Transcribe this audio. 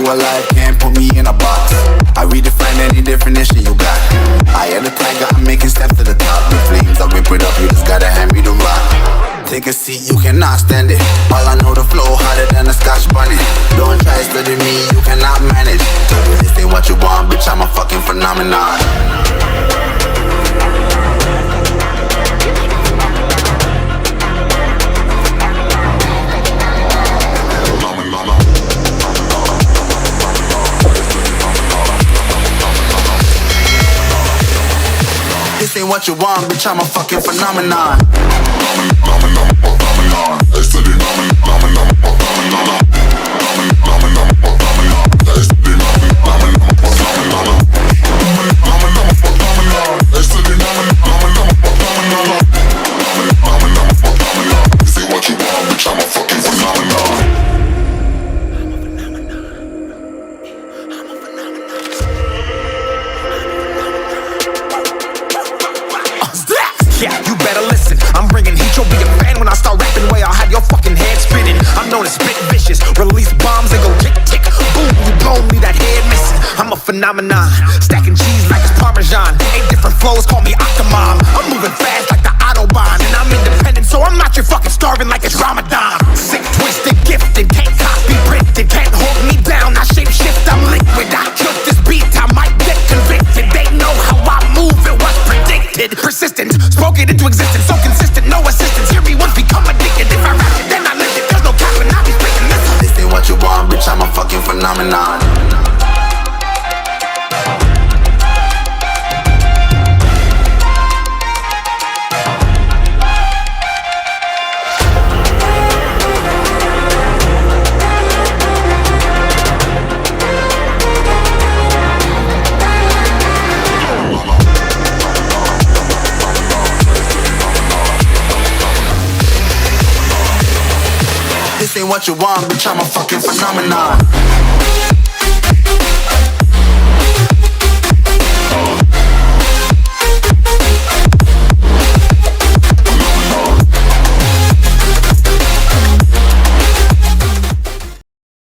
alive, can't put me in a box. I redefine any definition you got. I am the tiger, I'm making steps to the top. The flames, I whip it up, you just gotta hand me the rock. Take a seat, you cannot stand it. All I know, the flow harder than a Scotch bunny. Don't try study me, you cannot manage. This ain't what you want, bitch, I'm a fucking phenomenon. This ain't what you want, bitch, I'm a fucking phenomenon. Yeah, you better listen. I'm bringing heat, you'll be a fan when I start rapping. Way I'll have your fucking head spinning. I'm known as spit vicious, release bombs and go tick tick. Boom, you blow me that head missing. I'm a phenomenon, stacking cheese like it's Parmesan. 8 different flows, call me Octomom. I'm moving fast like the Autobahn, and I'm independent, so I'm not your fucking starving like it's Ramadan. Sick, twisted, gifted, can't copy, printed, can't hold me down. I shape shift, I'm liquid. I killed this beat, I might get convicted. They know how I move, it was predicted. Persistent, spoke it into existence, so consistent, no assistance. Hear me once, become addicted. If I rap it, then I live it. There's no cap and I'll be spitting this. This ain't what you want, bitch, I'm a fucking phenomenon. This ain't what you want, bitch, I'm a fucking phenomenon.